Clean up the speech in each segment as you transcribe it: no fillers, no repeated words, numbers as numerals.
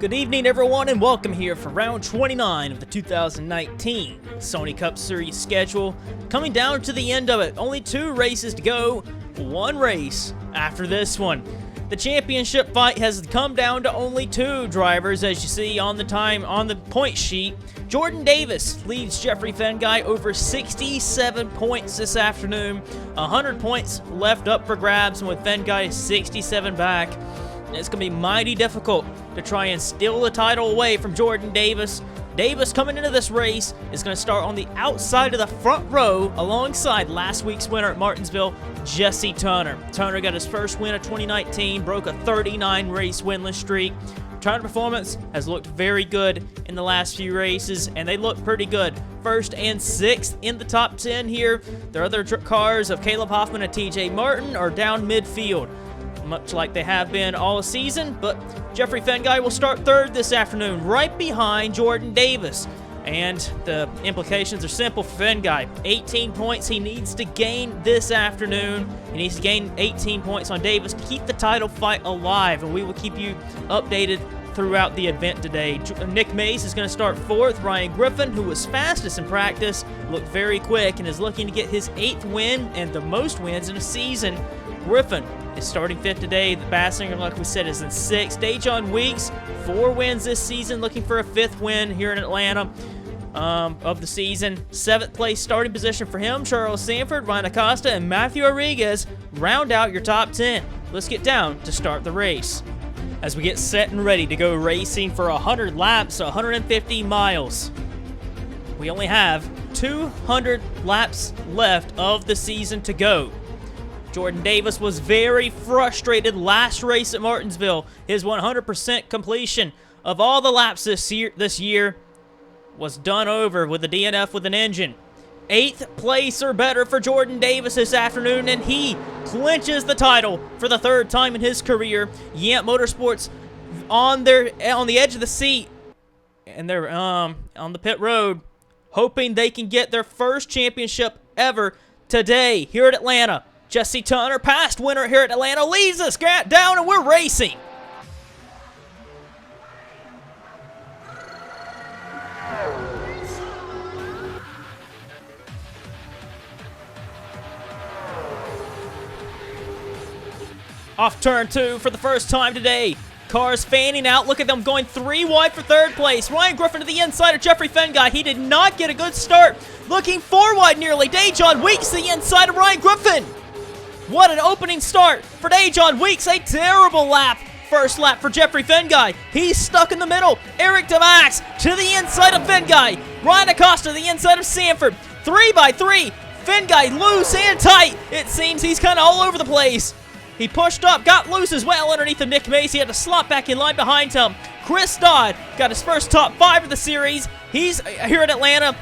Good evening, everyone, and welcome here for round 29 of the 2019 Sony Cup Series schedule. Coming down to the end of it, only 2 races to go, 1 race after this one. The championship fight has come down to only 2 drivers, as you see on the point sheet. Jordan Davis leads Jeffery Finguy over 67 points this afternoon. 100 points left up for grabs, and with Finguy 67 back, it's going to be mighty difficult to try and steal the title away from Jordan Davis. Davis, coming into this race, is going to start on the outside of the front row alongside last week's winner at Martinsville, Jesse Turner. Turner got his first win of 2019, broke a 39-race winless streak. Turner performance has looked very good in the last few races, and they look pretty good. 1st and 6th in the top 10 here. Their other cars of Caleb Hoffman and TJ Martin are down midfield, much like they have been all season, but Jeffery Finguy will start 3rd this afternoon, right behind Jordan Davis. And the implications are simple for Finguy. 18 points he needs to gain this afternoon. He needs to gain 18 points on Davis to keep the title fight alive, and we will keep you updated throughout the event today. Nick Mace is going to start 4th. Ryan Griffin, who was fastest in practice, looked very quick and is looking to get his 8th win and the most wins in a season. Griffin is starting 5th today. The Bassinger, like we said, is in 6th. Dejon Weeks, 4 wins this season, looking for a 5th win here in Atlanta of the season. 7th place starting position for him. Charles Sanford, Ryan Acosta, and Matthew Rodriguez round out your top 10. Let's get down to start the race. As we get set and ready to go racing for 100 laps, 150 miles. We only have 200 laps left of the season to go. Jordan Davis was very frustrated last race at Martinsville. His 100% completion of all the laps this year was done over with a DNF with an engine. 8th place or better for Jordan Davis this afternoon, and he clinches the title for the 3rd time in his career. Yamp Motorsports on the edge of the seat, and they're on the pit road, hoping they can get their first championship ever today here at Atlanta. Jesse Turner, past winner here at Atlanta, leads us down, and we're racing. Off turn 2 for the first time today. Cars fanning out. Look at them going 3 wide for 3rd place. Ryan Griffin to the inside of Jeffery Finguy. He did not get a good start. Looking 4 wide nearly. Dejon Weeks to the inside of Ryan Griffin. What an opening start for Dejon Weeks. A terrible lap. First lap for Jeffery Finguy. He's stuck in the middle. Eric DeMax to the inside of Finguy. Ryan Acosta to the inside of Sanford. 3x3. Finguy loose and tight. It seems he's kind of all over the place. He pushed up, got loose as well underneath of Nick Mace. He had to slot back in line behind him. Chris Dodd got his first top 5 of the series. He's here at Atlanta.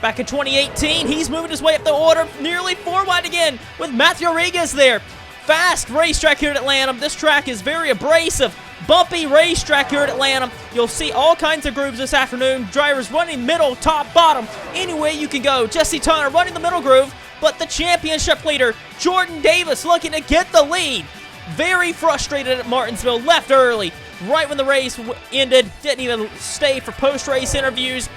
Back in 2018, he's moving his way up the order, nearly 4 wide again with Matthew Rodriguez there. Fast racetrack here at Atlanta. This track is very abrasive, bumpy racetrack here at Atlanta. You'll see all kinds of grooves this afternoon. Drivers running middle, top, bottom, any way you can go. Jesse Turner running the middle groove, but the championship leader, Jordan Davis, looking to get the lead. Very frustrated at Martinsville, left early, right when the race ended, didn't even stay for post-race interviews.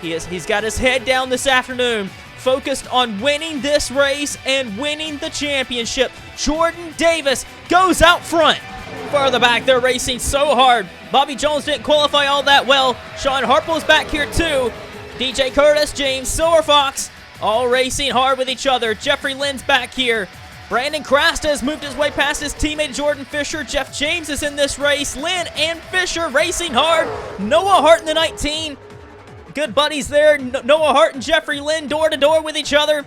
He's got his head down this afternoon, focused on winning this race and winning the championship. Jordan Davis goes out front. Farther back, they're racing so hard. Bobby Jones didn't qualify all that well. Sean Harpo's back here too. DJ Curtis, James Silverfox, all racing hard with each other. Jeffrey Lynn's back here. Brandon Crasta has moved his way past his teammate Jordan Fisher. Jeff James is in this race. Lynn and Fisher racing hard. Noah Hart in the 19. Good buddies there. Noah Hart and Jeffrey Lynn door to door with each other.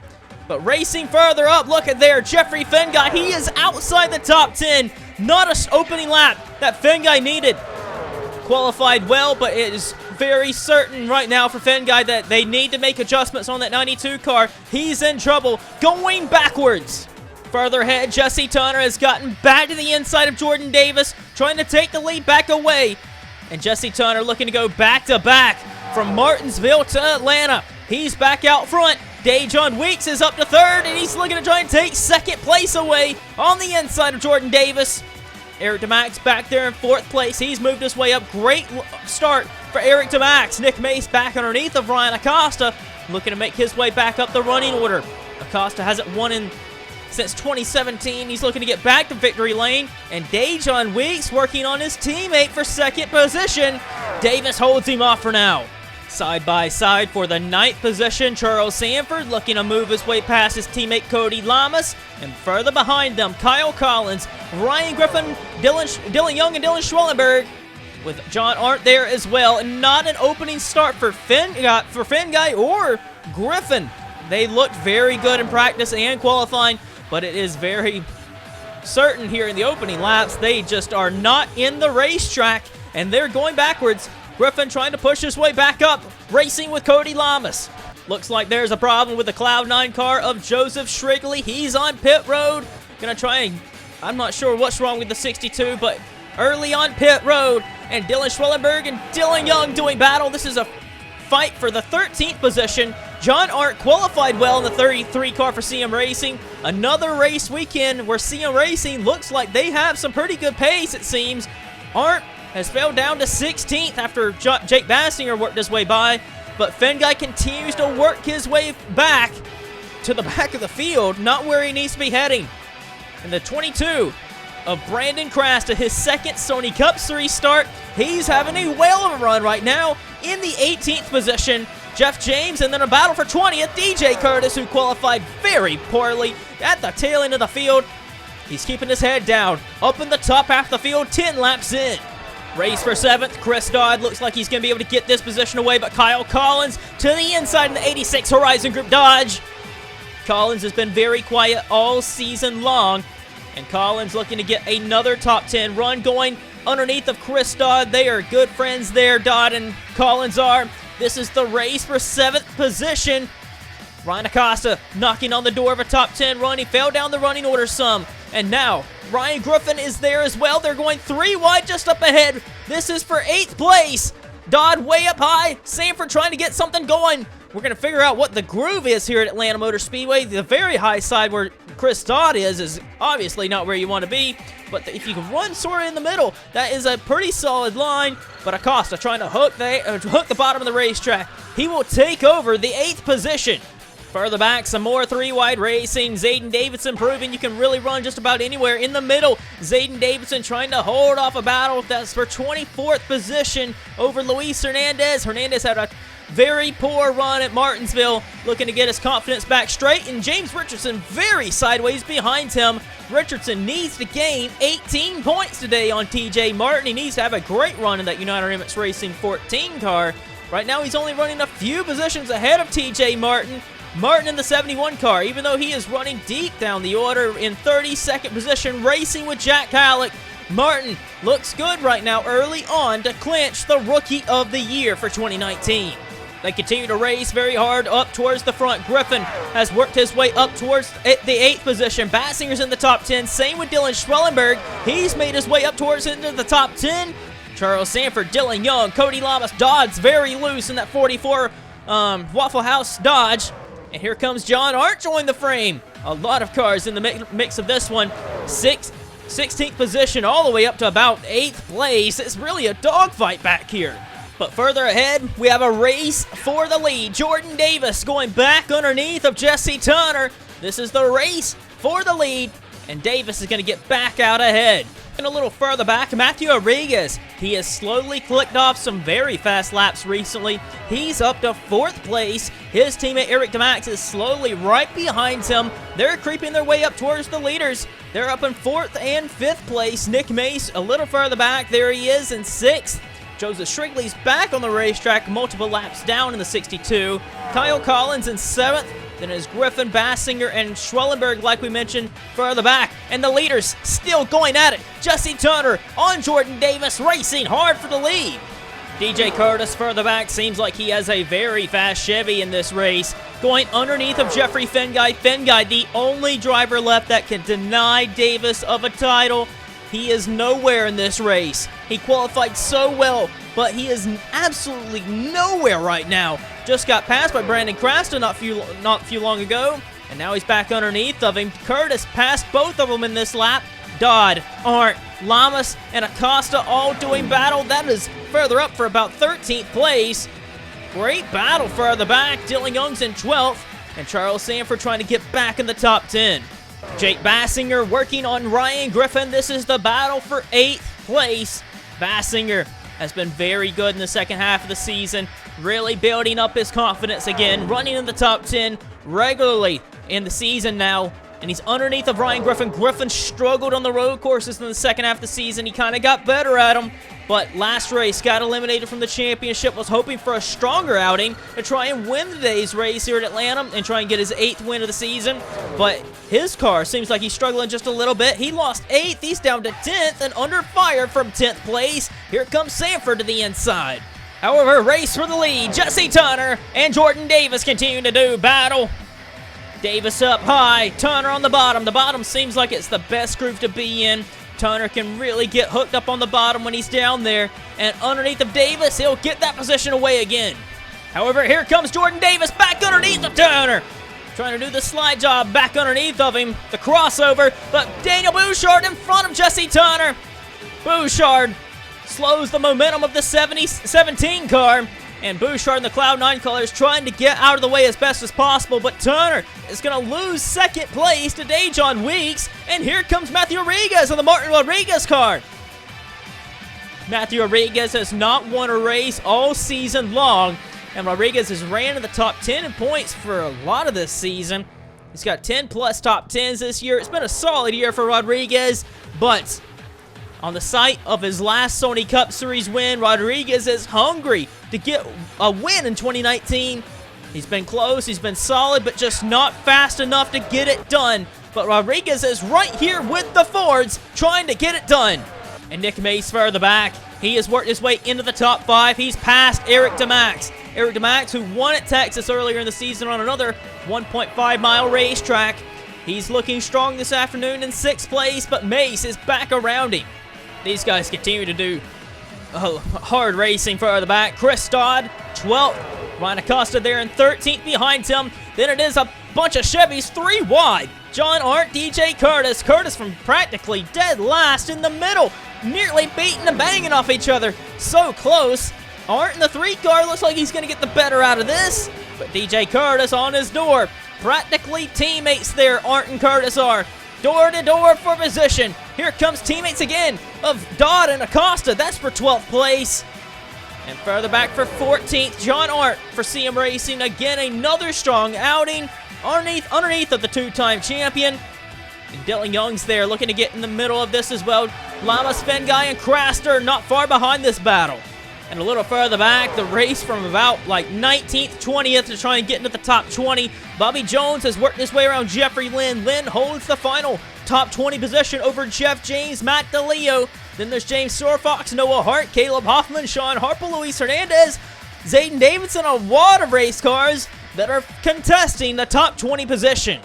But racing further up, look at there. Jeffery Finguy, he is outside the top 10. Not an opening lap that Finguy needed. Qualified well, but it is very certain right now for Finguy that they need to make adjustments on that 92 car. He's in trouble, going backwards. Further ahead, Jesse Turner has gotten back to the inside of Jordan Davis, trying to take the lead back away. And Jesse Turner looking to go back-to-back from Martinsville to Atlanta. He's back out front. Dejon Weeks is up to 3rd, and he's looking to try and take 2nd place away on the inside of Jordan Davis. Eric DeMax back there in 4th place. He's moved his way up. Great start for Eric DeMax. Nick Mace back underneath of Ryan Acosta, looking to make his way back up the running order. Acosta hasn't won since 2017. He's looking to get back to victory lane. And Dejon Weeks working on his teammate for 2nd position. Davis holds him off for now. Side by side for the 9th position, Charles Sanford looking to move his way past his teammate Cody Lamas. And further behind them, Kyle Collins, Ryan Griffin, Dylan Young, and Dylan Schwellenberg, with John Arndt there as well. And not an opening start for Finguy or Griffin. They looked very good in practice and qualifying, but it is very certain here in the opening laps, they just are not in the racetrack, and they're going backwards. Griffin trying to push his way back up, racing with Cody Lamas. Looks like there's a problem with the Cloud9 car of Joseph Shrigley. He's on pit road. Gonna try and, I'm not sure what's wrong with the 62, but early on pit road. And Dylan Schwellenberg and Dylan Young doing battle. This is a fight for the 13th position. John Arndt qualified well in the 33 car for CM Racing. Another race weekend where CM Racing looks like they have some pretty good pace, it seems. Arndt has fell down to 16th after Jake Bassinger worked his way by, but Finguy continues to work his way back to the back of the field, not where he needs to be heading. And the 22 of Brandon Crasta, his 2nd Sony Cup Series start, he's having a whale of a run right now in the 18th position. Jeff James, and then a battle for 20th, DJ Curtis, who qualified very poorly at the tail end of the field. He's keeping his head down, up in the top half of the field, 10 laps in. Race for 7th, Chris Dodd looks like he's going to be able to get this position away, but Kyle Collins to the inside in the 86 Horizon Group Dodge. Collins has been very quiet all season long, and Collins looking to get another top 10 run going underneath of Chris Dodd. They are good friends there, Dodd and Collins are. This is the race for 7th position. Ryan Acosta knocking on the door of a top 10 run. He fell down the running order some. And now, Ryan Griffin is there as well. They're going 3 wide just up ahead. This is for 8th place. Dodd way up high. Sanford trying to get something going. We're going to figure out what the groove is here at Atlanta Motor Speedway. The very high side where Chris Dodd is obviously not where you want to be. But if you can run sort of in the middle, that is a pretty solid line. But Acosta trying to hook the bottom of the racetrack. He will take over the 8th position. Further back, some more 3-wide racing. Zayden Davidson proving you can really run just about anywhere in the middle. Zayden Davidson trying to hold off a battle. That's for 24th position over Luis Hernandez. Hernandez had a very poor run at Martinsville, looking to get his confidence back straight. And James Richardson very sideways behind him. Richardson needs to gain 18 points today on TJ Martin. He needs to have a great run in that United Remax Racing 14 car. Right now, he's only running a few positions ahead of TJ Martin. Martin in the 71 car, even though he is running deep down the order in 32nd position, racing with Jack Halleck. Martin looks good right now early on to clinch the Rookie of the Year for 2019. They continue to race very hard up towards the front. Griffin has worked his way up towards the 8th position. Bassinger's in the top 10. Same with Dylan Schwellenberg. He's made his way up towards into the top 10. Charles Sanford, Dylan Young, Cody Lamas, Dodd's very loose in that 44 Waffle House Dodge. And here comes John Arndt joining the frame. A lot of cars in the mix of this one. 16th position all the way up to about 8th place. It's really a dogfight back here. But further ahead, we have a race for the lead. Jordan Davis going back underneath of Jesse Tunner. This is the race for the lead, and Davis is going to get back out ahead. And a little further back, Matthew Rodriguez. He has slowly clicked off some very fast laps recently. He's up to 4th place. His teammate Eric DeMax is slowly right behind him. They're creeping their way up towards the leaders. They're up in 4th and 5th place. Nick Mace a little further back. There he is in 6th. Joseph Shrigley's back on the racetrack, multiple laps down in the 62. Kyle Collins in 7th. Then is Griffin, Bassinger, and Schwellenberg, like we mentioned, further back. And the leaders still going at it. Jesse Tunner on Jordan Davis, racing hard for the lead. DJ Curtis further back. Seems like he has a very fast Chevy in this race. Going underneath of Jeffery Finguy. Finguy, the only driver left that can deny Davis of a title. He is nowhere in this race. He qualified so well, but he is absolutely nowhere right now. Just got passed by Brandon Crasta not few long ago, and now he's back underneath of him. Curtis passed both of them in this lap. Dodd, Arndt, Lamas and Acosta all doing battle. That is further up for about 13th place. Great battle further back. Dylan Young's in 12th, and Charles Sanford trying to get back in the top 10. Jake Bassinger working on Ryan Griffin. This is the battle for 8th place. Bassinger has been very good in the second half of the season, really building up his confidence again, running in the top 10 regularly in the season now, and he's underneath of Ryan Griffin. Griffin struggled on the road courses in the second half of the season. He kind of got better at them, but last race got eliminated from the championship. Was hoping for a stronger outing to try and win today's race here at Atlanta and try and get his 8th win of the season, but his car seems like he's struggling just a little bit. He lost 8th. He's down to 10th and under fire from 10th place. Here comes Sanford to the inside. However, race for the lead. Jesse Turner and Jordan Davis continue to do battle. Davis up high, Turner on the bottom. The bottom seems like it's the best groove to be in. Turner can really get hooked up on the bottom when he's down there, and underneath of Davis, he'll get that position away again. However, here comes Jordan Davis back underneath of Turner. Trying to do the slide job back underneath of him, the crossover, but Daniel Bouchard in front of Jesse Turner. Bouchard slows the momentum of the 17 car, and Bouchard in the Cloud9 colors trying to get out of the way as best as possible, but Turner is going to lose second place to Dejon Weeks, and here comes Matthew Rodriguez in the Martin Rodriguez car. Matthew Rodriguez has not won a race all season long, and Rodriguez has ran in the top 10 in points for a lot of this season. He's got 10 plus top 10s this year. It's been a solid year for Rodriguez, but on the site of his last Sony Cup Series win, Rodriguez is hungry to get a win in 2019. He's been close, he's been solid, but just not fast enough to get it done. But Rodriguez is right here with the Fords, trying to get it done. And Nick Mace further back. He has worked his way into the top 5. He's passed Eric DeMax. Eric DeMax, who won at Texas earlier in the season on another 1.5-mile racetrack. He's looking strong this afternoon in 6th place, but Mace is back around him. These guys continue to do hard racing further back. Chris Dodd, 12th. Ryan Acosta there in 13th behind him. Then it is a bunch of Chevys 3 wide. John Arndt, DJ Curtis. Curtis from practically dead last in the middle. Nearly beating and banging off each other. So close. Arndt in the 3 car looks like he's going to get the better out of this. But DJ Curtis on his door. Practically teammates there, Arndt and Curtis are. Door to door for position. Here comes teammates again of Dodd and Acosta. That's for 12th place. And further back for 14th, John Arndt for CM Racing. Again, another strong outing underneath of the 2-time champion. And Dylan Young's there looking to get in the middle of this as well. Lamas, Finguy, and Craster not far behind this battle. And a little further back, the race from about like 19th, 20th to try and get into the top 20. Bobby Jones has worked his way around Jeffrey Lynn. Lynn holds the final top 20 position over Jeff James, Matt DeLeo. Then there's James Sorfox, Noah Hart, Caleb Hoffman, Sean Harper, Luis Hernandez, Zayden Davidson, a wad of race cars that are contesting the top 20 position.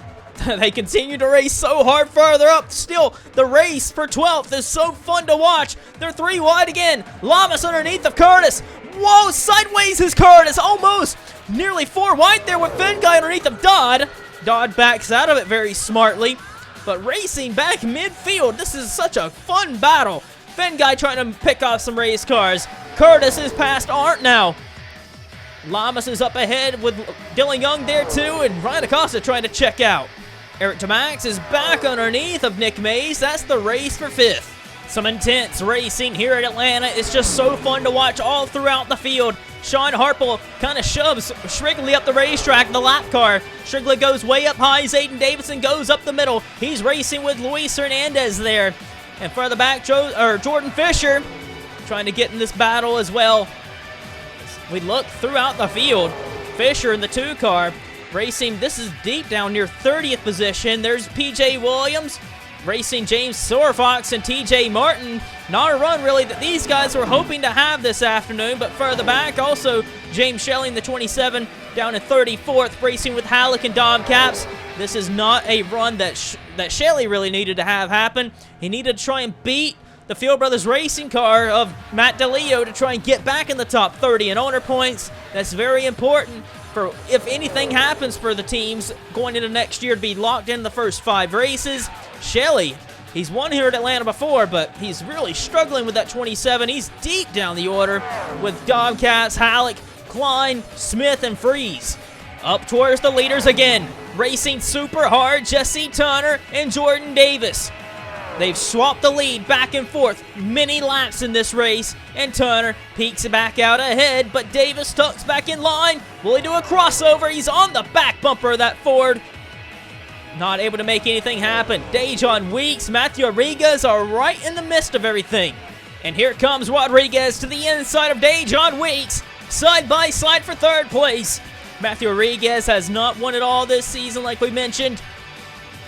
They continue to race so hard further up. Still, the race for 12th is so fun to watch. They're 3 wide again. Lamas underneath of Curtis. Whoa, sideways is Curtis. Almost. Nearly 4 wide there with Finguy underneath of Dodd. Dodd backs out of it very smartly. But racing back midfield. This is such a fun battle. Finguy trying to pick off some race cars. Curtis is past Arndt now. Lamas is up ahead with Dylan Young there too. And Ryan Acosta trying to check out. Eric DeMax is back underneath of Nick Mays. That's the race for 5th. Some intense racing here at Atlanta. It's just so fun to watch all throughout the field. Sean Harple kind of shoves Shrigley up the racetrack in the lap car. Shrigley goes way up high. Zayden Davidson goes up the middle. He's racing with Luis Hernandez there. And further back, Jordan Fisher trying to get in this battle as well. We look throughout the field. Fisher in the 2 car. Racing, this is deep down near 30th position. There's PJ Williams racing James Sorfox and TJ Martin. Not a run really that these guys were hoping to have this afternoon, but further back also James Shelley in the 27 down in 34th racing with Halleck and Dom Caps. This is not a run that Shelley really needed to have happen. He needed to try and beat the Field Brothers racing car of Matt DeLeo to try and get back in the top 30 in owner points. That's very important for if anything happens for the teams going into next year to be locked in the first 5 races. Shelley He's won here at Atlanta before, but he's really struggling with that 27. He's deep down the order with Bobcats, Halleck, Klein, Smith, and Freeze. Up towards the leaders again. Racing super hard, Jesse Turner and Jordan Davis. They've swapped the lead back and forth many laps in this race, and Turner peeks back out ahead, but Davis tucks back in line. Will he do a crossover? He's on the back bumper of that Ford. Not able to make anything happen. Dejon Weeks, Matthew Rodriguez are right in the midst of everything. And here comes Rodriguez to the inside of Dejon Weeks, side by side for third place. Matthew Rodriguez has not won it all this season like we mentioned.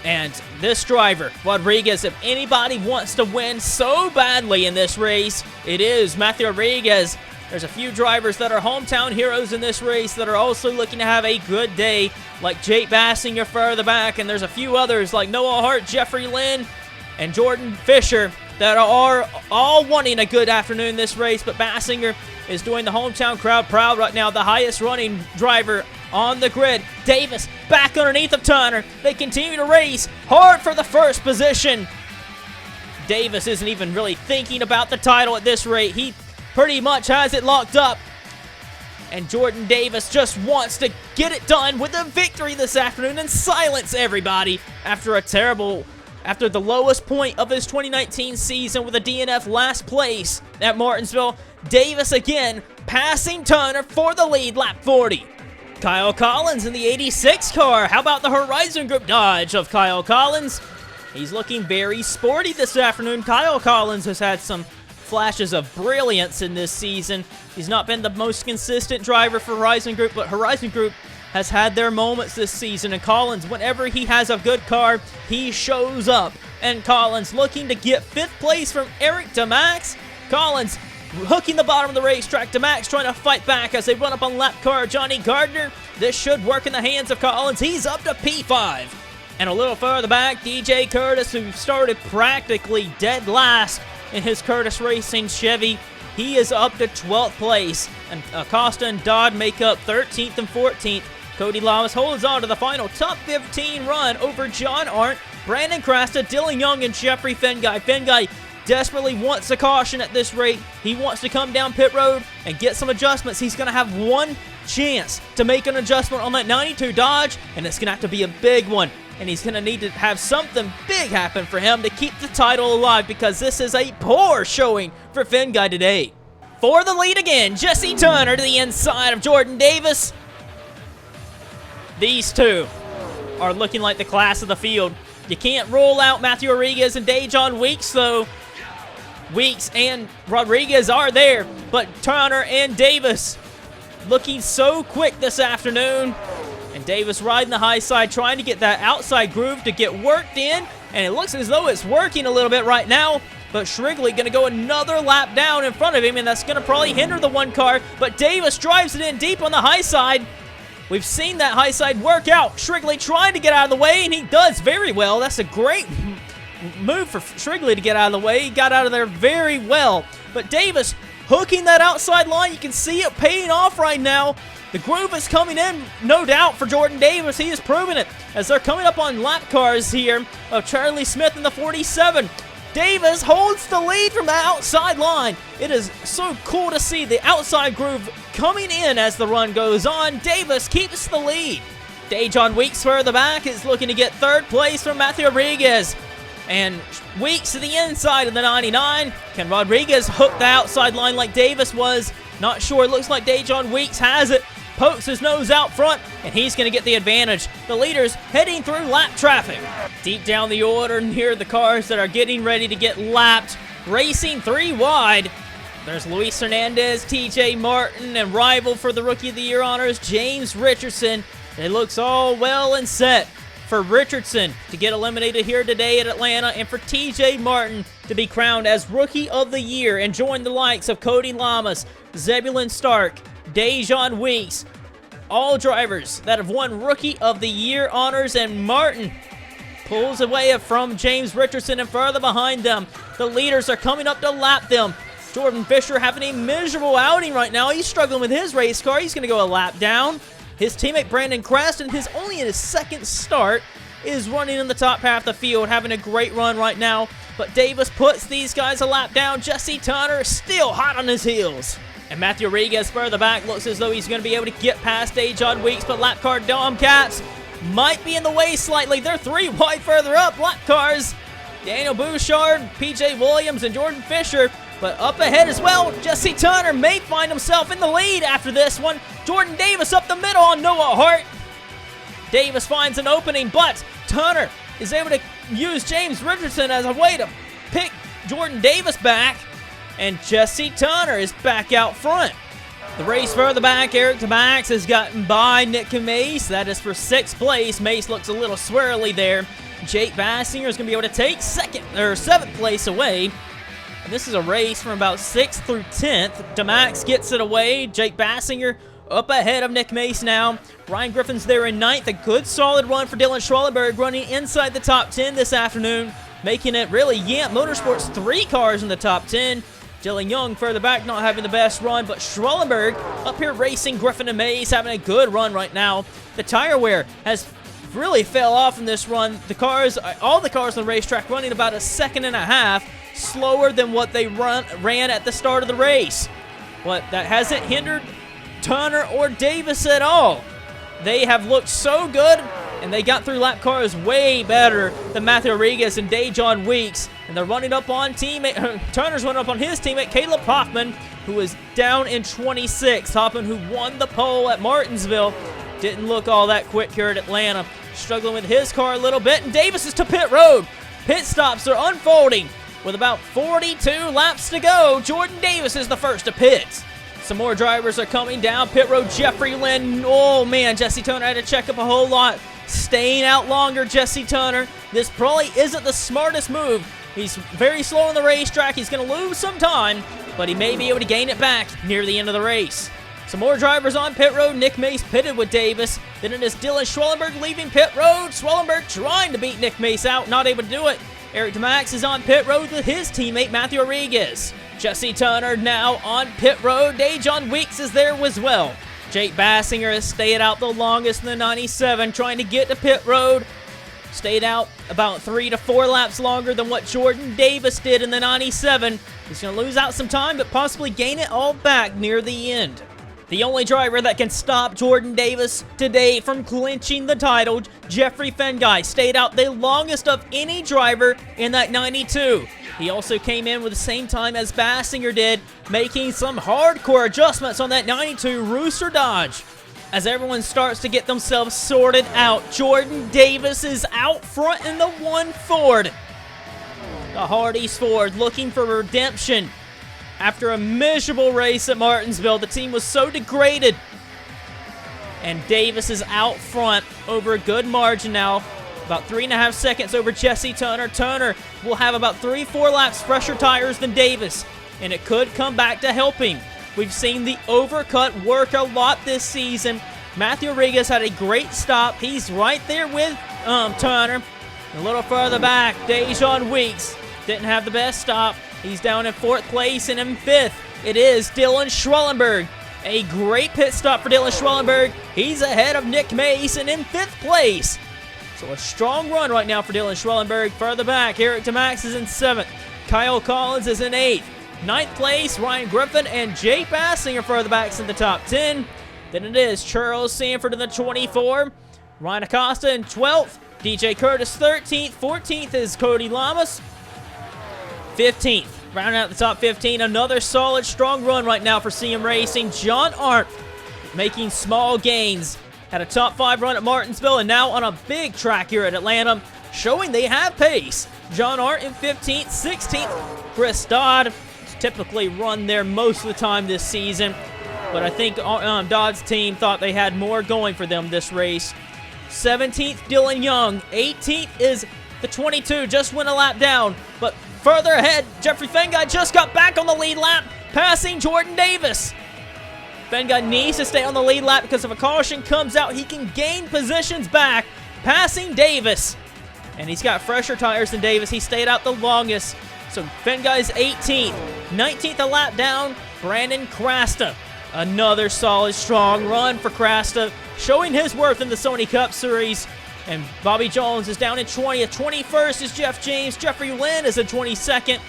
And this driver, Rodriguez, if anybody wants to win so badly in this race, it is Matthew Rodriguez. There's a few drivers that are hometown heroes in this race that are also looking to have a good day, like Jake Bassinger further back, and there's a few others like Noah Hart, Jeffrey Lynn, and Jordan Fisher that are all wanting a good afternoon in this race, but Bassinger is doing the hometown crowd proud right now, the highest running driver on the grid. Davis back underneath of Turner. They continue to race hard for the first position. Davis isn't even really thinking about the title at this rate. He pretty much has it locked up. And Jordan Davis just wants to get it done with a victory this afternoon and silence everybody after the lowest point of his 2019 season with a DNF last place at Martinsville. Davis again passing Turner for the lead, lap 40. Kyle Collins in the 86 car. How about the Horizon Group Dodge of Kyle Collins? He's looking very sporty this afternoon. Kyle Collins has had some flashes of brilliance in this season. He's not been the most consistent driver for Horizon Group, but Horizon Group has had their moments this season, and Collins, whenever he has a good car, he shows up. And Collins looking to get 5th place from Eric DeMax. Collins hooking the bottom of the racetrack. DeMax trying to fight back as they run up on lap car Johnny Gardner. This should work in the hands of Collins. He's up to P5. And a little further back, DJ Curtis, who started practically dead last in his Curtis Racing Chevy, he is up to 12th place. And Acosta and Dodd make up 13th and 14th. Cody Lamas holds on to the final top 15 run over John Arndt, Brandon Crasta, Dylan Young, and Jeffery Finguy. Finguy desperately wants a caution at this rate. He wants to come down pit road and get some adjustments. He's going to have one chance to make an adjustment on that 92 Dodge, and it's going to have to be a big one. And he's going to need to have something big happen for him to keep the title alive, because this is a poor showing for Finguy today. For the lead again, Jesse Turner to the inside of Jordan Davis. These two are looking like the class of the field. You can't rule out Matthew Rodriguez and Dejon Weeks, though. Weeks and Rodriguez are there, but Turner and Davis looking so quick this afternoon. And Davis riding the high side, trying to get that outside groove to get worked in, and it looks as though it's working a little bit right now. But Shrigley going to go another lap down in front of him, and that's going to probably hinder the one car. But Davis drives it in deep on the high side. We've seen that high side work out. Shrigley trying to get out of the way, and he does very well. That's a great move for Shrigley to get out of the way. He got out of there very well. But Davis hooking that outside line. You can see it paying off right now. The groove is coming in, no doubt, for Jordan Davis. He is proving it as they're coming up on lap cars here of Charlie Smith in the 47. Davis holds the lead from the outside line. It is so cool to see the outside groove coming in as the run goes on. Davis keeps the lead. Dejon Weeks further back is looking to get 3rd place from Matthew Rodriguez. And Weeks to the inside of the 99. Can Rodriguez hook the outside line like Davis was? Not sure. It looks like Dejon Weeks has it. Pokes his nose out front, and he's going to get the advantage. The leaders heading through lap traffic. Deep down the order, and here are the cars that are getting ready to get lapped. Racing 3 wide. There's Luis Hernandez, TJ Martin, and rival for the Rookie of the Year honors, James Richardson. It looks all well and set for Richardson to get eliminated here today at Atlanta, and for TJ Martin to be crowned as Rookie of the Year and join the likes of Cody Lamas, Zebulon Stark, Dejon Weeks, all drivers that have won Rookie of the Year honors, and Martin pulls away from James Richardson and further behind them. The leaders are coming up to lap them. Jordan Fisher having a miserable outing right now. He's struggling with his race car. He's going to go a lap down. His teammate Brandon Creston is only in his 2nd start. is running in the top half of the field, having a great run right now. But Davis puts these guys a lap down. Jesse Turner is still hot on his heels. And Matthew Rodriguez further back looks as though he's going to be able to get past Dejon Weeks, but lap car Dom Cats might be in the way slightly. They're 3 wide further up. Lap cars Daniel Bouchard, PJ Williams, and Jordan Fisher. But up ahead as well, Jesse Turner may find himself in the lead after this one. Jordan Davis up the middle on Noah Hart. Davis finds an opening, but Turner is able to use James Richardson as a way to pick Jordan Davis back. And Jesse Turner is back out front. The race further back, Eric DeMax has gotten by Nick Mace. That is for 6th place. Mace looks a little swirly there. Jake Bassinger is going to be able to take 7th place away. And this is a race from about 6th through 10th. DeMax gets it away. Jake Bassinger up ahead of Nick Mace now. Ryan Griffin's there in 9th. A good solid run for Dylan Schwellenberg, running inside the top 10 this afternoon, making it really Yamp Motorsports 3 cars in the top 10. Dylan Young further back not having the best run, but Schwellenberg up here racing Griffin and Mace, having a good run right now. The tire wear has really fell off in this run. The cars, all the cars on the racetrack running about 1.5 seconds slower than what they ran at the start of the race. But that hasn't hindered Turner or Davis at all. They have looked so good, and they got through lap cars way better than Matthew Rodriguez and Dejon Weeks. And they're running up on Turner's running up on his teammate, Caleb Hoffman, who is down in 26th. Hoffman, who won the pole at Martinsville, didn't look all that quick here at Atlanta. Struggling with his car a little bit, and Davis is to pit road. Pit stops are unfolding. With about 42 laps to go, Jordan Davis is the first to pit. Some more drivers are coming down pit road. Jeffrey Lynn. Oh, man, Jesse Turner had to check up a whole lot. Staying out longer, Jesse Turner. This probably isn't the smartest move. He's very slow on the racetrack. He's going to lose some time, but he may be able to gain it back near the end of the race. Some more drivers on pit road. Nick Mace pitted with Davis. Then it is Dylan Schwellenberg leaving pit road. Schwellenberg trying to beat Nick Mace out, not able to do it. Eric DeMax is on pit road with his teammate Matthew Rodriguez. Jesse Turner now on pit road. Dejon Weeks is there as well. Jake Bassinger has stayed out the longest in the 97, trying to get to pit road. Stayed out about 3 to 4 laps longer than what Jordan Davis did in the 97. He's going to lose out some time, but possibly gain it all back near the end. The only driver that can stop Jordan Davis today from clinching the title, Jeffery Finguy, stayed out the longest of any driver in that 92. He also came in with the same time as Bassinger did, making some hardcore adjustments on that 92 Rooster Dodge. As everyone starts to get themselves sorted out, Jordan Davis is out front in the 1 Ford. The Hardee's Ford looking for redemption. After a miserable race at Martinsville, the team was so degraded. And Davis is out front over a good margin now. About 3.5 seconds over Jesse Turner. Turner will have about 3-4 laps fresher tires than Davis, and it could come back to help him. We've seen the overcut work a lot this season. Matthew Rodriguez had a great stop. He's right there with Turner. A little further back, Dejon Weeks didn't have the best stop. He's down in 4th place, and in 5th, it is Dylan Schwellenberg. A great pit stop for Dylan Schwellenberg. He's ahead of Nick Mace and in 5th place. So a strong run right now for Dylan Schwellenberg. Further back, Eric DeMax is in 7th. Kyle Collins is in 8th. 9th place, Ryan Griffin and Jake Bassinger further back in the top 10. Then it is Charles Sanford in the 24. Ryan Acosta in 12th. DJ Curtis 13th. 14th is Cody Lamas. 15th. Rounding out the top 15. Another solid, strong run right now for CM Racing. John Arndt making small gains. Had a top 5 run at Martinsville and now on a big track here at Atlanta, showing they have pace. John Arndt in 15th. 16th, Chris Dodd. Typically run there most of the time this season, but I think Dodd's team thought they had more going for them this race. 17th, Dylan Young. 18th is the 22, just went a lap down, but further ahead, Jeffery Finguy just got back on the lead lap, passing Jordan Davis. Finguy needs to stay on the lead lap because if a caution comes out, he can gain positions back, passing Davis. And he's got fresher tires than Davis. He stayed out the longest. So Finguy's 18th. 19th a lap down, Brandon Crasta. Another solid, strong run for Crasta, showing his worth in the Sony Cup Series. And Bobby Jones is down in 20th. 21st is Jeff James. Jeffrey Lynn is in 22nd.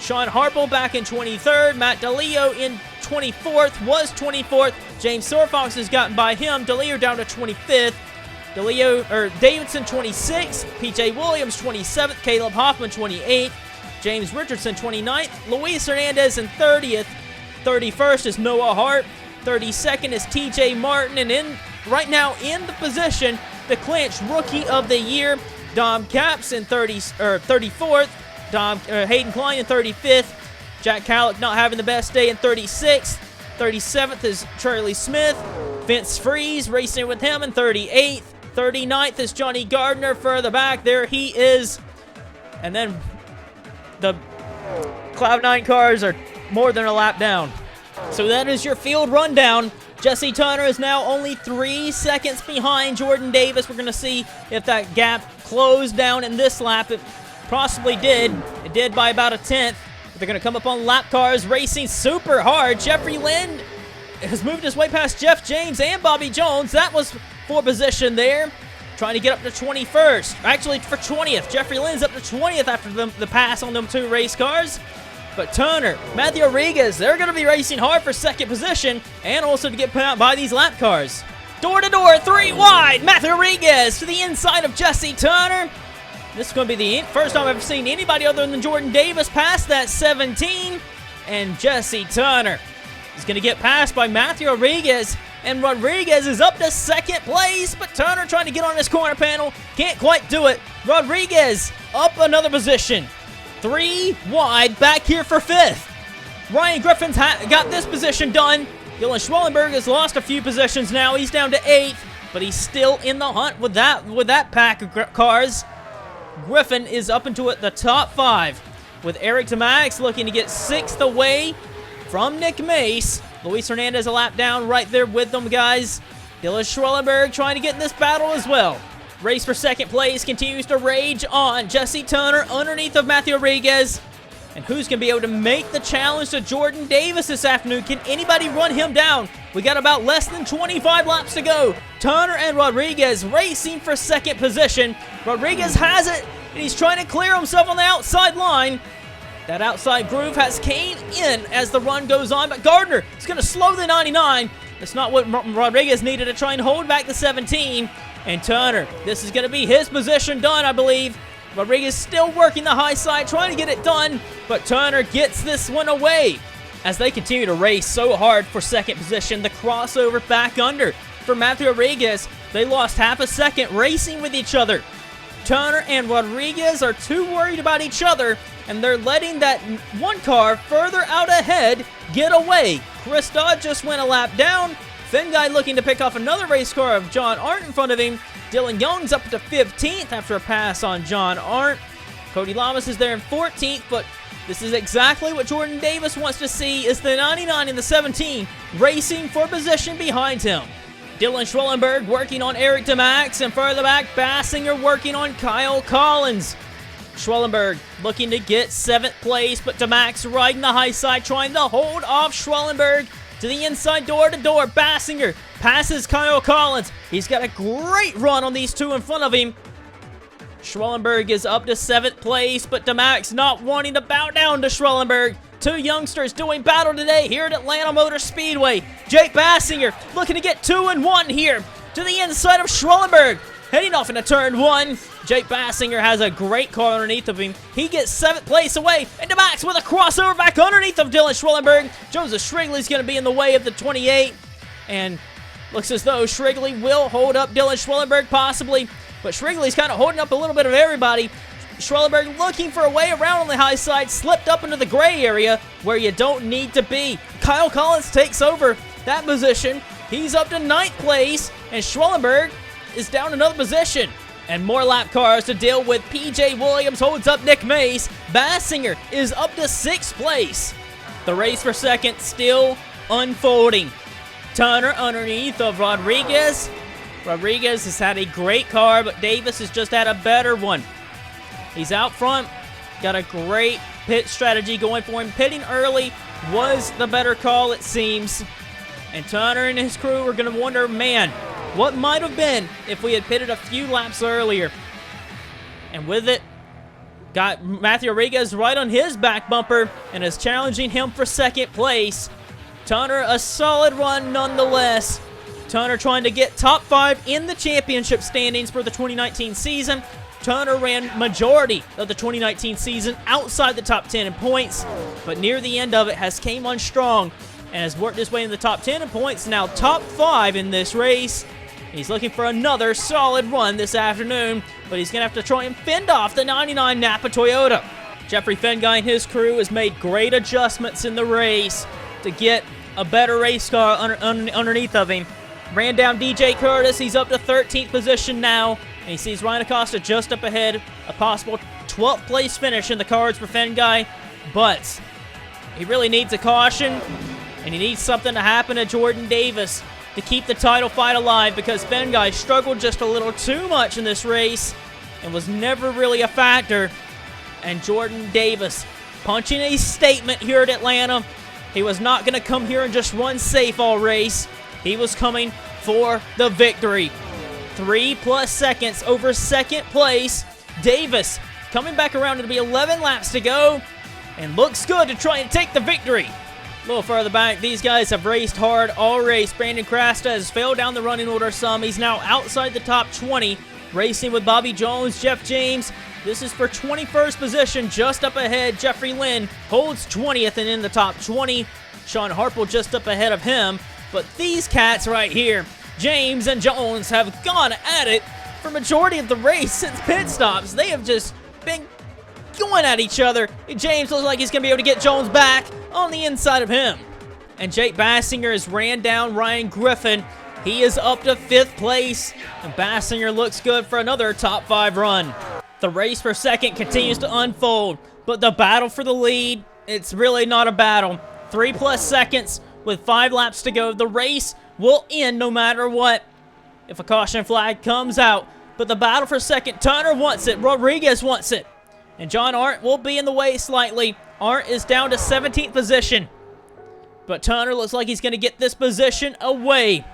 Sean Harple back in 23rd. Matt DeLeo in 24th, was 24th. James Sorfox has gotten by him. DeLeo down to 25th. Davidson 26th. PJ Williams 27th. Caleb Hoffman 28th. James Richardson 29th. Luis Hernandez in 30th. 31st is Noah Hart. 32nd is TJ Martin. And right now in the position to clinch Rookie of the Year, Dom Capps in 34th. Hayden Klein in 35th. Jack Callick not having the best day in 36th. 37th is Charlie Smith. Vince Freeze racing with him in 38th. 39th is Johnny Gardner. Further back, there he is. And then the Cloud9 cars are more than a lap down. So that is your field rundown. Jesse Turner is now only 3 seconds behind Jordan Davis. We're going to see if that gap closed down in this lap. It possibly did. It did by about a tenth. They're going to come up on lap cars racing super hard. Jeffrey Lynn has moved his way past Jeff James and Bobby Jones. That was for position there. Trying to get up to 21st. Actually, for 20th. Jeffrey Lynn's up to 20th after the pass on them two race cars. But Turner, Matthew Rodriguez, they're going to be racing hard for second position and also to get put out by these lap cars. Door to door, 3 wide. Matthew Rodriguez to the inside of Jesse Turner. This is going to be the first time I've ever seen anybody other than Jordan Davis pass that 17. And Jesse Turner is going to get passed by Matthew Rodriguez. And Rodriguez is up to second place, but Turner trying to get on this corner panel. Can't quite do it. Rodriguez up another position. 3 wide, back here for 5th. Ryan Griffin's got this position done. Dylan Schwellenberg has lost a few positions now. He's down to 8th, but he's still in the hunt with that pack of cars. Griffin is up into the top 5, with Eric DeMax looking to get 6th away from Nick Mace. Luis Hernandez a lap down right there with them, guys. Dylan Schwellenberg trying to get in this battle as well. Race for second place continues to rage on. Jesse Turner underneath of Matthew Rodriguez. And who's going to be able to make the challenge to Jordan Davis this afternoon? Can anybody run him down? We got about less than 25 laps to go. Turner and Rodriguez racing for second position. Rodriguez has it, and he's trying to clear himself on the outside line. That outside groove has Kane in as the run goes on, but Gardner is going to slow the 99. That's not what Rodriguez needed to try and hold back the 17. And Turner, this is going to be his position done, I believe. Rodriguez still working the high side, trying to get it done, but Turner gets this one away. As they continue to race so hard for second position, the crossover back under for Matthew Rodriguez. They lost half a second racing with each other. Turner and Rodriguez are too worried about each other, and they're letting that one car further out ahead get away. Chris Dodd just went a lap down. Finguy looking to pick off another race car of John Arndt in front of him. Dylan Young's up to 15th after a pass on John Arndt. Cody Lamas is there in 14th, but this is exactly what Jordan Davis wants to see, is the 99 and the 17 racing for position behind him. Dylan Schwellenberg working on Eric DeMax, and further back, Bassinger working on Kyle Collins. Schwellenberg looking to get 7th place, but DeMax riding the high side, trying to hold off Schwellenberg. To the inside, door to door. Bassinger passes Kyle Collins. He's got a great run on these two in front of him. Schwellenberg is up to 7th place, but DeMax not wanting to bow down to Schwellenberg. Two youngsters doing battle today here at Atlanta Motor Speedway. Jake Bassinger looking to get 2 and 1 here. To the inside of Schwellenberg. Heading off into turn 1. Jake Bassinger has a great car underneath of him. He gets 7th place away. And DeMax with a crossover back underneath of Dylan Schwellenberg. Joseph Shrigley's going to be in the way of the 28. And looks as though Shrigley will hold up Dylan Schwellenberg possibly. But Shrigley's kind of holding up a little bit of everybody. Schwellenberg looking for a way around on the high side. Slipped up into the gray area where you don't need to be. Kyle Collins takes over that position. He's up to 9th place. And Schwellenberg is down another position. And more lap cars to deal with. PJ Williams holds up Nick Mace. Bassinger is up to 6th place. The race for second still unfolding. Turner underneath of Rodriguez. Rodriguez has had a great car, but Davis has just had a better one. He's out front. Got a great pit strategy going for him. Pitting early was the better call, it seems. And Turner and his crew are going to wonder, man, what might have been if we had pitted a few laps earlier. And with it, got Matthew Rodriguez right on his back bumper and is challenging him for second place. Turner, a solid run nonetheless. Turner trying to get top 5 in the championship standings for the 2019 season. Turner ran majority of the 2019 season outside the top 10 in points, but near the end of it has came on strong and has worked his way in the top 10 in points, now top 5 in this race. He's looking for another solid run this afternoon, but he's going to have to try and fend off the 99 Napa Toyota. Jeffery Finguy and his crew has made great adjustments in the race to get a better race car underneath of him. Ran down DJ Curtis. He's up to 13th position now, and he sees Ryan Acosta just up ahead. A possible 12th place finish in the cards for Finguy, but he really needs a caution, and he needs something to happen to Jordan Davis to keep the title fight alive, because Finguy struggled just a little too much in this race and was never really a factor. And Jordan Davis punching a statement here at Atlanta. He was not going to come here and just run safe all race. He was coming for the victory. 3+ seconds over second place. Davis coming back around. It'll be 11 laps to go, and looks good to try and take the victory. A little further back, these guys have raced hard all race. Brandon Crasta has failed down the running order some. He's now outside the top 20, racing with Bobby Jones, Jeff James. This is for 21st position, just up ahead. Jeffrey Lynn holds 20th and in the top 20. Sean Harple just up ahead of him. But these cats right here, James and Jones, have gone at it for majority of the race since pit stops. They have just been going at each other. James looks like he's going to be able to get Jones back on the inside of him. And Jake Bassinger has ran down Ryan Griffin. He is up to 5th place, and Bassinger looks good for another top 5 run. The race for second continues to unfold, but the battle for the lead, it's really not a battle. 3+ seconds with 5 laps to go. The race will end no matter what if a caution flag comes out. But the battle for second, Turner wants it, Rodriguez wants it, and John Arndt will be in the way slightly. Arndt is down to 17th position, but Turner looks like he's going to get this position away.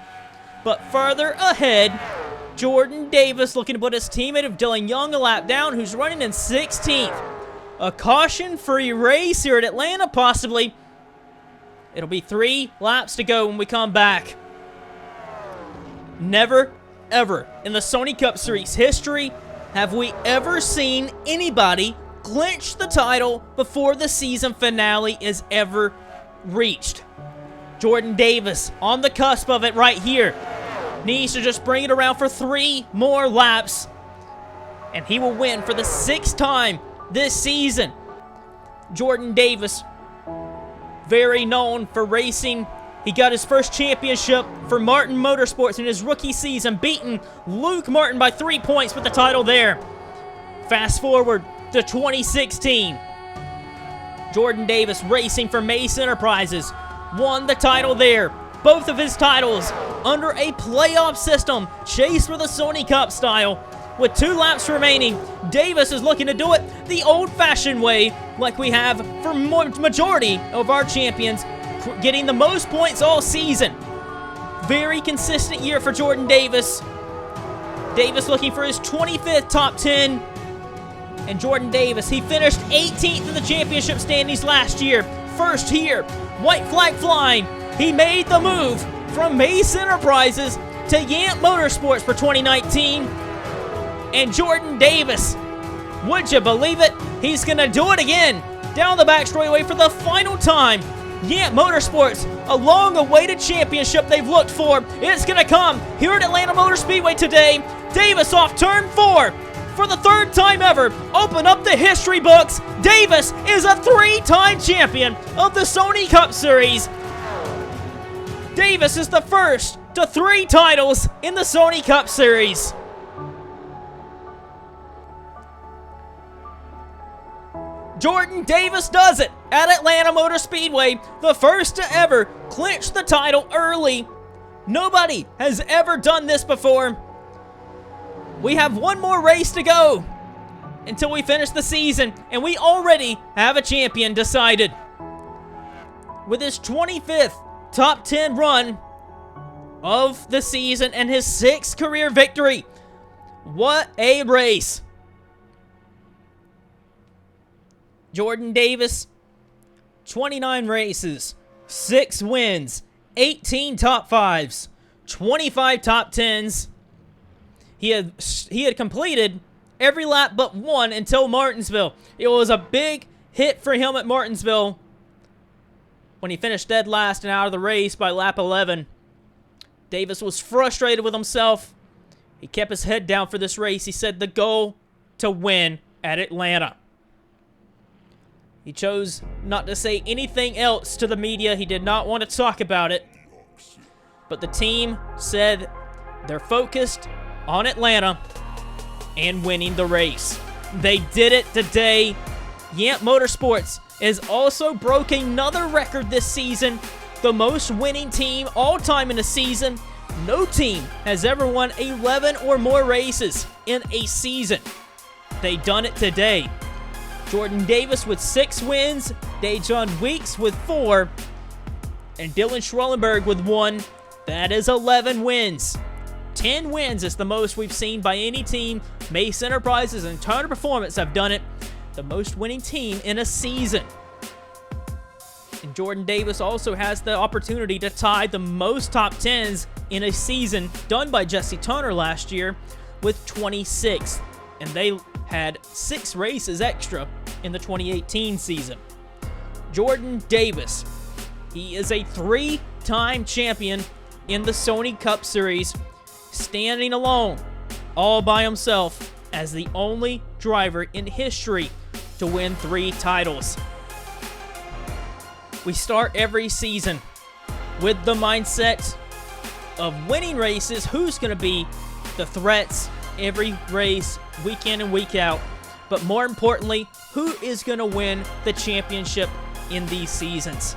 But further ahead, Jordan Davis looking to put his teammate of Dylan Young a lap down, who's running in 16th. A caution-free race here at Atlanta, possibly. It'll be 3 laps to go when we come back. Never, ever in the Sony Cup Series history have we ever seen anybody clinch the title before the season finale is ever reached. Jordan Davis on the cusp of it right here. Needs to just bring it around for 3 more laps, and he will win for the 6th time this season. Jordan Davis, very known for racing. He got his first championship for Martin Motorsports in his rookie season, beating Luke Martin by 3 points with the title there. Fast forward to 2016. Jordan Davis racing for Mace Enterprises. Won the title there. Both of his titles under a playoff system, chased for the Sony Cup style. With 2 laps remaining, Davis is looking to do it the old-fashioned way, like we have for majority of our champions, getting the most points all season. Very consistent year for Jordan Davis. Davis looking for his 25th top 10. And Jordan Davis, he finished 18th in the championship standings last year. First here, white flag flying. He made the move from Mace Enterprises to Yant Motorsports for 2019. And Jordan Davis, would you believe it? He's going to do it again. Down the back straightaway for the final time. Yant Motorsports, a long-awaited championship they've looked for. It's going to come here at Atlanta Motor Speedway today. Davis off turn 4. For the 3rd time ever, open up the history books. Davis is a 3-time champion of the Sony Cup Series. Davis is the first to 3 titles in the Sony Cup Series. Jordan Davis does it at Atlanta Motor Speedway, the first to ever clinch the title early. Nobody has ever done this before. We have 1 more race to go until we finish the season, and we already have a champion decided. With his 25th top 10 run, of the season and his 6th career victory. What a race. Jordan Davis, 29 races, 6 wins, 18 top 5s, 25 top 10s. He had completed every lap but one until Martinsville. It was a big hit for him at Martinsville when he finished dead last and out of the race by lap 11. Davis was frustrated with himself. He kept his head down for this race. He said the goal to win at Atlanta. He chose not to say anything else to the media. He did not want to talk about it. But the team said they're focused on Atlanta and winning the race. They did it today. Yamp Motorsports has also broke another record this season. The most winning team all time in a season. No team has ever won 11 or more races in a season. They done it today. Jordan Davis with 6 wins, Dejon Weeks with 4, and Dylan Schwellenberg with 1. That is 11 wins. 10 wins is the most we've seen by any team. Mace Enterprises and Turner Performance have done it. The most winning team in a season. And Jordan Davis also has the opportunity to tie the most top 10s in a season done by Jesse Turner last year with 26. And they had 6 races extra in the 2018 season. Jordan Davis, he is a 3-time champion in the Sony Cup Series, standing alone, all by himself, as the only driver in history to win 3 titles. We start every season with the mindset of winning races. Who's going to be the threats every race, week in and week out? But more importantly, who is going to win the championship in these seasons?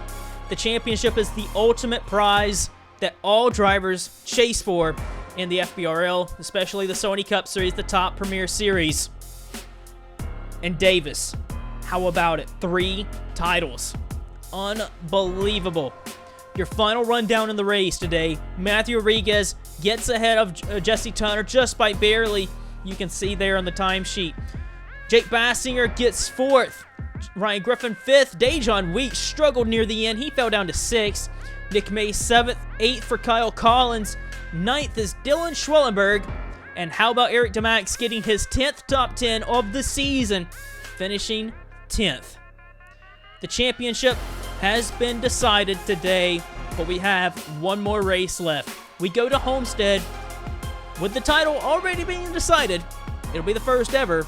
The championship is the ultimate prize that all drivers chase for in the FBRL, especially the Sony Cup Series, the top premier series. And Davis, how about it? 3 titles. Unbelievable. Your final rundown in the race today. Matthew Rodriguez gets ahead of Jesse Turner just by barely. You can see there on the timesheet. Jake Bassinger gets 4th. Ryan Griffin 5th. Dejon Weeks struggled near the end. He fell down to 6th. Nick May 7th. 8th for Kyle Collins. 9th is Dylan Schwellenberg. And how about Eric DeMax getting his 10th top 10 of the season, finishing 10th. The championship has been decided today, but we have one more race left. We go to Homestead with the title already being decided. It'll be the first ever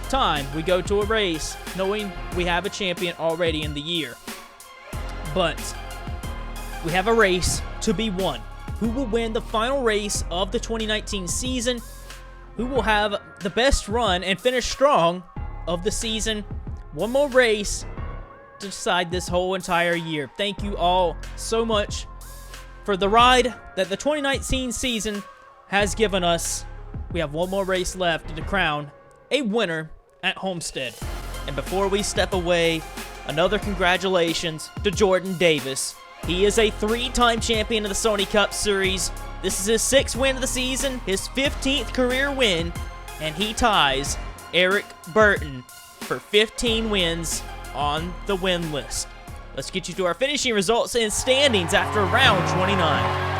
time we go to a race knowing we have a champion already in the year. But we have a race to be won. Who will win the final race of the 2019 season? Who will have the best run and finish strong of the season? One more race to decide this whole entire year. Thank you all so much for the ride that the 2019 season has given us. We have one more race left to crown a winner at Homestead. And before we step away, another congratulations to Jordan Davis. He is a 3-time champion of the Sony Cup Series. This is his 6th win of the season, his 15th career win, and he ties Eric Burton for 15 wins on the win list. Let's get you to our finishing results and standings after round 29.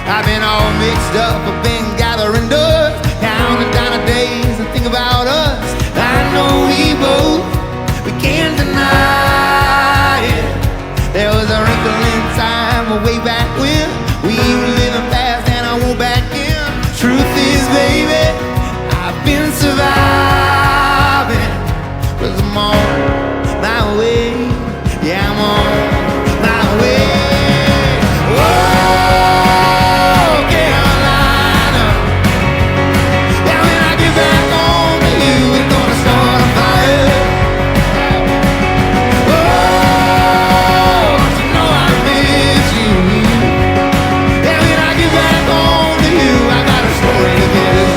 I've been all mixed up, I've been gathering dust, counting down the days and think about us. I know we can't deny it. There was a wrinkle in time way back when we were living fast and surviving, 'cause I'm on my way. Yeah, I'm on my way. Oh, Carolina. Yeah, when I get back home to you, we're gonna start a fire. Oh, you know I miss you. Yeah, when I get back home to you, I got a story to tell.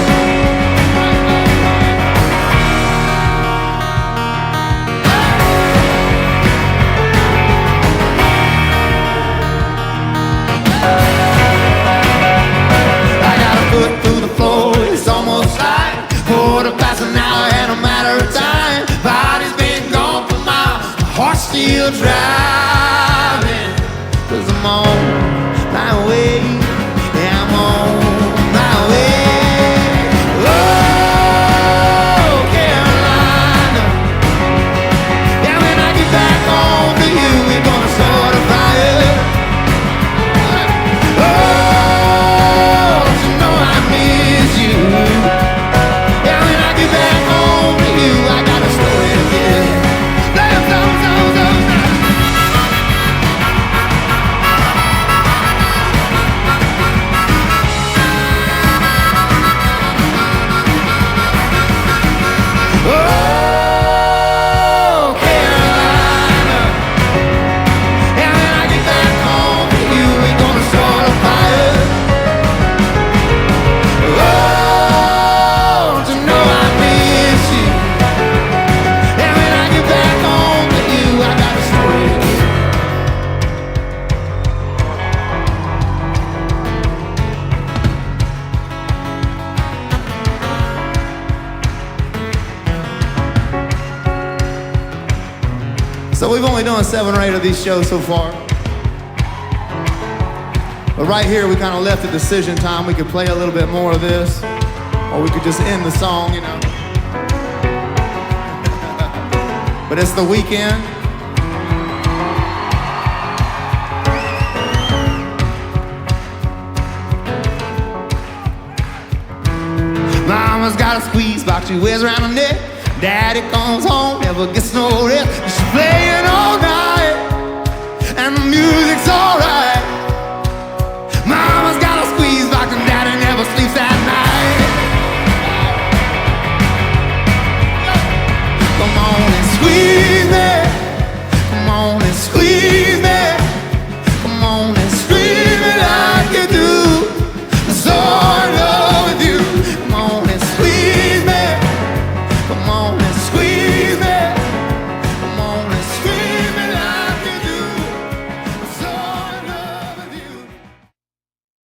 Through the floor, it's almost like 1:15 and a matter of time. Body's been gone for miles, my heart's still driving, 'cause I'm on my way. Yeah, I'm on my way. Oh, Carolina. Yeah, when I get back home to you, we're gonna start a fire. So we've only done 7 or 8 of these shows so far. But right here, we kind of left the decision time. We could play a little bit more of this, or we could just end the song, you know. But it's the weekend. Mama's got a squeeze box she wears around her neck. Daddy comes home, never gets no rest. She's playing all night, and the music's alright.